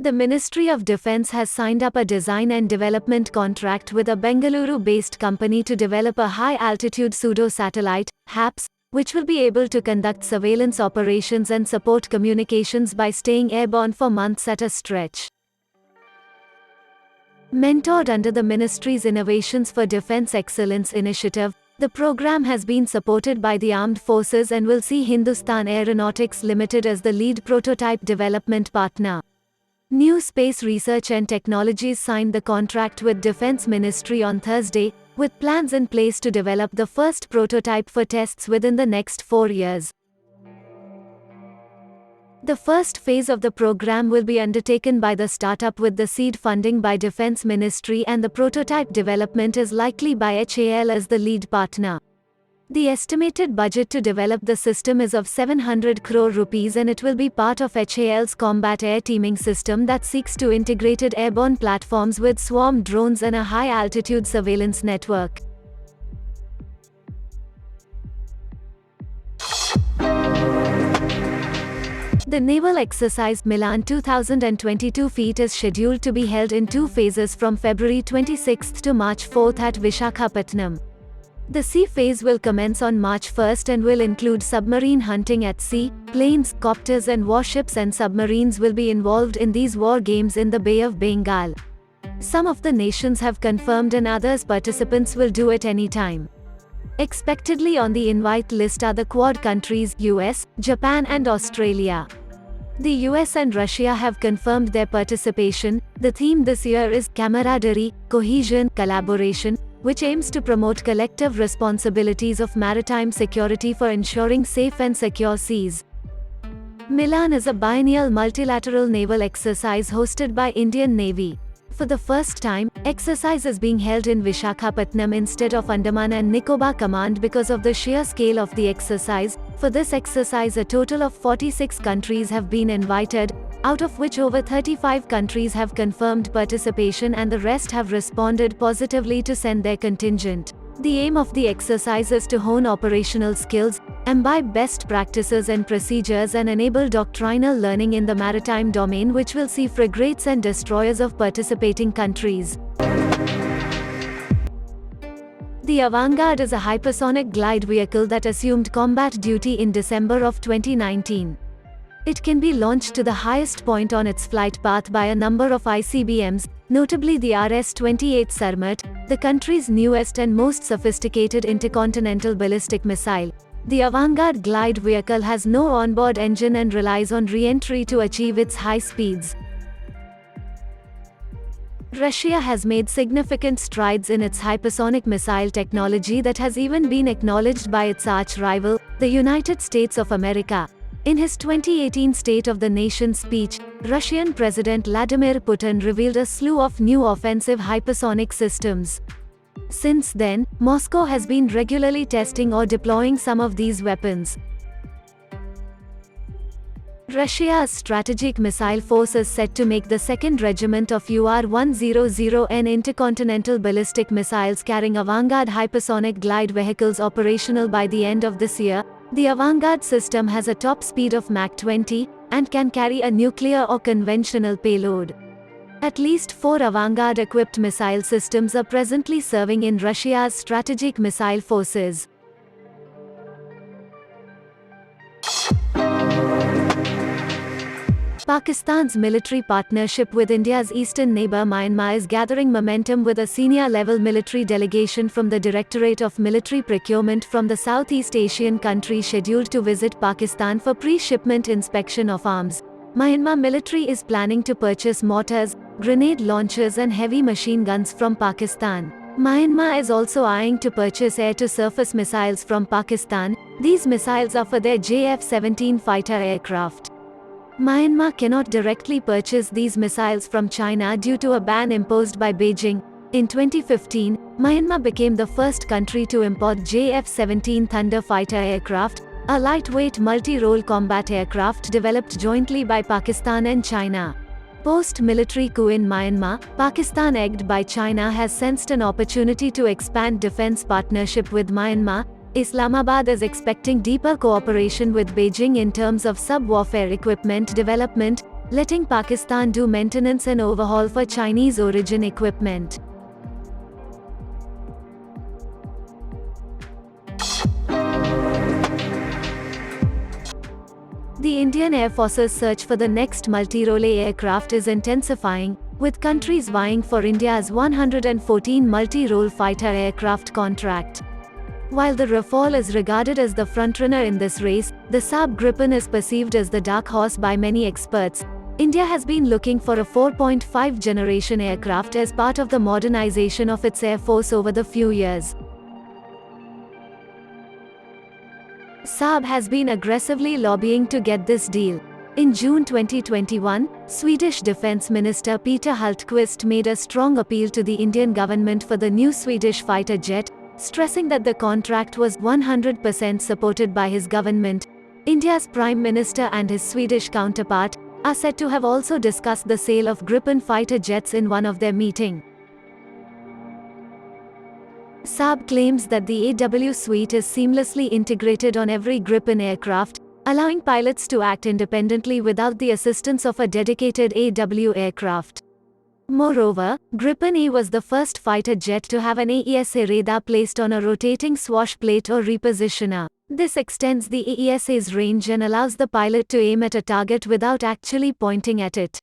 The Ministry of Defence has signed up a design and development contract with a Bengaluru-based company to develop a high-altitude pseudo-satellite, HAPS, which will be able to conduct surveillance operations and support communications by staying airborne for months at a stretch. Mentored under the Ministry's Innovations for Defence Excellence initiative, the program has been supported by the Armed Forces and will see Hindustan Aeronautics Limited as the lead prototype development partner. New Space Research and Technologies signed the contract with Defence Ministry on Thursday, with plans in place to develop the first prototype for tests within the next 4 years. The first phase of the program will be undertaken by the startup with the seed funding by Defence Ministry, and the prototype development is likely by HAL as the lead partner. The estimated budget to develop the system is of 700 crore rupees, and it will be part of HAL's combat air teaming system that seeks to integrated airborne platforms with swarm drones and a high-altitude surveillance network. The naval exercise Milan 2022 feat is scheduled to be held in 2 phases from February 26 to March 4 at Vishakhapatnam. The sea phase will commence on March 1 and will include submarine hunting at sea. Planes, copters and warships and submarines will be involved in these war games in the Bay of Bengal. Some of the nations have confirmed and others participants will do it anytime. Expectedly on the invite list are the Quad countries US, Japan and Australia. The US and Russia have confirmed their participation. The theme this year is camaraderie, cohesion, collaboration, which aims to promote collective responsibilities of maritime security for ensuring safe and secure seas. Milan is a biennial multilateral naval exercise hosted by Indian Navy. For the first time, exercise is being held in Vishakhapatnam instead of Andaman and Nicobar Command because of the sheer scale of the exercise. For this exercise, a total of 46 countries have been invited, out of which over 35 countries have confirmed participation and the rest have responded positively to send their contingent. The aim of the exercise is to hone operational skills, imbibe best practices and procedures, and enable doctrinal learning in the maritime domain, which will see frigates and destroyers of participating countries. The Avangard is a hypersonic glide vehicle that assumed combat duty in December of 2019. It can be launched to the highest point on its flight path by a number of ICBMs, notably the RS-28 Sarmat, the country's newest and most sophisticated intercontinental ballistic missile. The Avangard glide vehicle has no onboard engine and relies on re-entry to achieve its high speeds. Russia has made significant strides in its hypersonic missile technology that has even been acknowledged by its arch-rival, the United States of America. In his 2018 State of the Nation speech, Russian President Vladimir Putin revealed a slew of new offensive hypersonic systems. Since then, Moscow has been regularly testing or deploying some of these weapons. Russia's strategic missile force is set to make the 2nd Regiment of UR-100N intercontinental ballistic missiles carrying Avangard hypersonic glide vehicles operational by the end of this year. The Avangard system has a top speed of Mach 20 and can carry a nuclear or conventional payload. At least 4 Avangard-equipped missile systems are presently serving in Russia's strategic missile forces. Pakistan's military partnership with India's eastern neighbor Myanmar is gathering momentum, with a senior-level military delegation from the Directorate of Military Procurement from the Southeast Asian country scheduled to visit Pakistan for pre-shipment inspection of arms. Myanmar military is planning to purchase mortars, grenade launchers and heavy machine guns from Pakistan. Myanmar is also eyeing to purchase air-to-surface missiles from Pakistan. These missiles are for their JF-17 fighter aircraft. Myanmar cannot directly purchase these missiles from China due to a ban imposed by Beijing. In 2015, Myanmar became the first country to import JF-17 Thunder fighter aircraft, a lightweight multi-role combat aircraft developed jointly by Pakistan and China. Post-military coup in Myanmar, Pakistan, egged by China, has sensed an opportunity to expand defense partnership with Myanmar. Islamabad is expecting deeper cooperation with Beijing in terms of sub-warfare equipment development, letting Pakistan do maintenance and overhaul for Chinese origin equipment. The Indian Air Force's search for the next multi-role aircraft is intensifying, with countries vying for India's 114 multi-role fighter aircraft contract. While the Rafale is regarded as the frontrunner in this race, the Saab Gripen is perceived as the dark horse by many experts. India has been looking for a 4.5 generation aircraft as part of the modernization of its air force over the few years. Saab has been aggressively lobbying to get this deal. In June 2021, Swedish Defence Minister Peter Hultqvist made a strong appeal to the Indian government for the new Swedish fighter jet, stressing that the contract was 100% supported by his government. India's Prime Minister and his Swedish counterpart are said to have also discussed the sale of Gripen fighter jets in one of their meetings. Saab claims that the AW suite is seamlessly integrated on every Gripen aircraft, allowing pilots to act independently without the assistance of a dedicated AW aircraft. Moreover, Gripen E was the first fighter jet to have an AESA radar placed on a rotating swash plate or repositioner. This extends the AESA's range and allows the pilot to aim at a target without actually pointing at it.